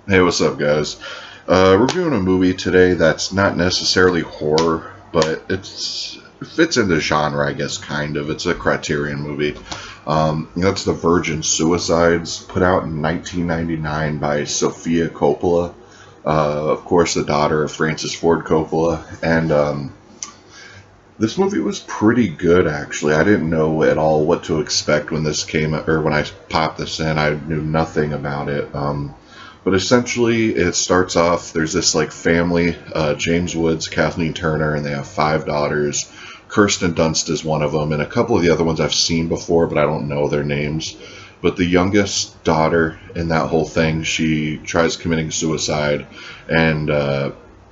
Hey, what's up, guys? Reviewing a movie today that's not necessarily horror, but it fits into genre, I guess, kind of. It's a Criterion movie. That's The Virgin Suicides, put out in 1999 by Sofia Coppola, of course, the daughter of Francis Ford Coppola. And this movie was pretty good, actually. I didn't know at all what to expect when this came, or when I popped this in. I knew nothing about it. But essentially, it starts off, there's this like family, James Woods, Kathleen Turner, and they have 5 daughters. Kirsten Dunst is one of them, and a couple of the other ones I've seen before, but I don't know their names. But the youngest daughter in that whole thing, she tries committing suicide, and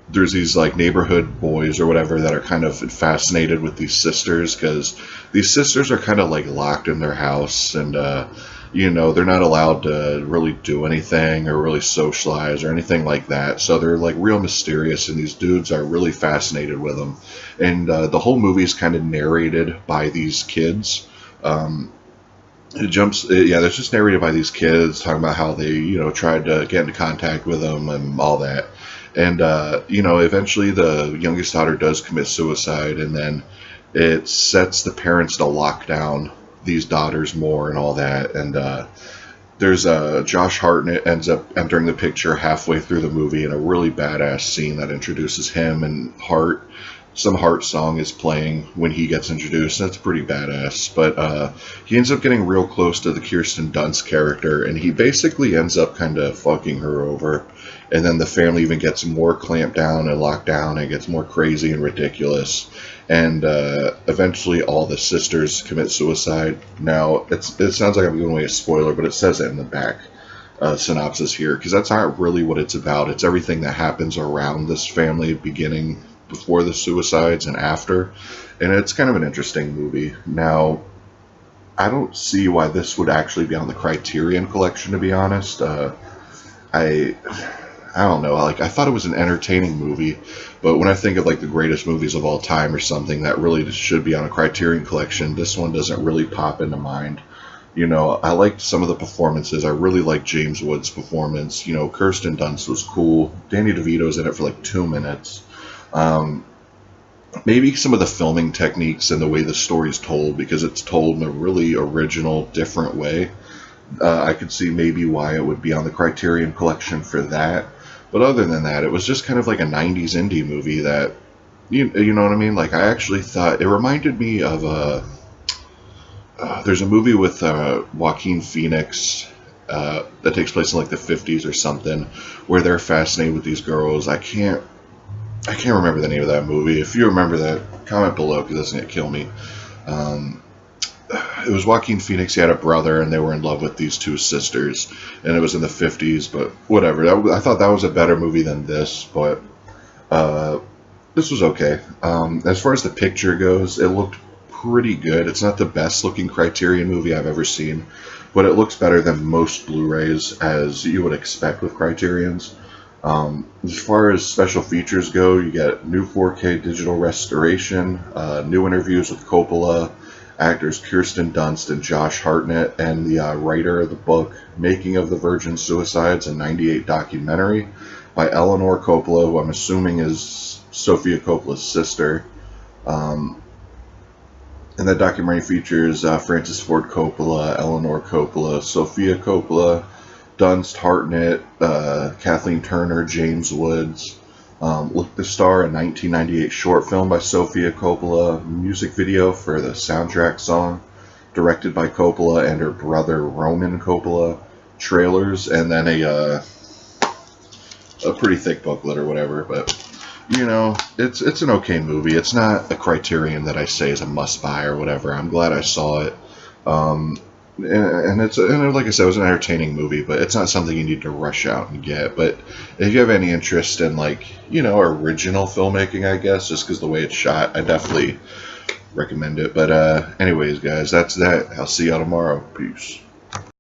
there's these like neighborhood boys or whatever that are kind of fascinated with these sisters, because these sisters are kind of like locked in their house, and they're not allowed to really do anything or really socialize or anything like that. So they're like real mysterious, and these dudes are really fascinated with them. And the whole movie is kind of narrated by these kids. It's just narrated by these kids talking about how they, tried to get into contact with them and all that. And, eventually the youngest daughter does commit suicide, and then it sets the parents to lock down these daughters more and all that. And there's Josh Hartnett ends up entering the picture halfway through the movie in a really badass scene that introduces him, and some Heart song is playing when he gets introduced. That's pretty badass. But he ends up getting real close to the Kirsten Dunst character, and he basically ends up kind of fucking her over. And then the family even gets more clamped down and locked down, and it gets more crazy and ridiculous. And eventually all the sisters commit suicide. Now, it sounds like I'm giving away a spoiler, but it says it in the back synopsis here, because that's not really what it's about. It's everything that happens around this family, beginning before the suicides and after. And it's kind of an interesting movie. Now, I don't see why this would actually be on the Criterion Collection, to be honest. I don't know, like, I thought it was an entertaining movie, but when I think of like the greatest movies of all time or something that really should be on a Criterion Collection, this one doesn't really pop into mind. I liked some of the performances. I really liked James Woods' performance. Kirsten Dunst was cool. Danny DeVito's in it for like 2 minutes. Maybe some of the filming techniques and the way the story's told, because it's told in a really original, different way. I could see maybe why it would be on the Criterion Collection for that. But other than that, it was just kind of like a 90s indie movie that, you know what I mean? Like, I actually thought, it reminded me of there's a movie with Joaquin Phoenix that takes place in like the 50s or something, where they're fascinated with these girls. I can't remember the name of that movie. If you remember that, comment below, because that's going to kill me. It was Joaquin Phoenix. He had a brother, and they were in love with these 2 sisters, and it was in the 50s, but whatever. I thought that was a better movie than this, but this was okay. As far as the picture goes, it looked pretty good. It's not the best looking Criterion movie I've ever seen, but it looks better than most Blu-rays, as you would expect with Criterions. As far as special features go, you get new 4K digital restoration, new interviews with Coppola, actors Kirsten Dunst and Josh Hartnett, and the writer of the book Making of the Virgin Suicides, a '98 documentary by Eleanor Coppola, who I'm assuming is Sofia Coppola's sister. And that documentary features Francis Ford Coppola, Eleanor Coppola, Sofia Coppola, Dunst, Hartnett, Kathleen Turner, James Woods. Look to star a 1998 short film by Sofia Coppola, music video for the soundtrack song, directed by Coppola and her brother Roman Coppola, trailers, and then a pretty thick booklet or whatever. But it's an okay movie. It's not a Criterion that I say is a must-buy or whatever. I'm glad I saw it. And like I said, it was an entertaining movie, but it's not something you need to rush out and get. But if you have any interest in, like, original filmmaking, I guess, just because the way it's shot, I definitely recommend it. But anyways, guys, that's that. I'll see y'all tomorrow. Peace.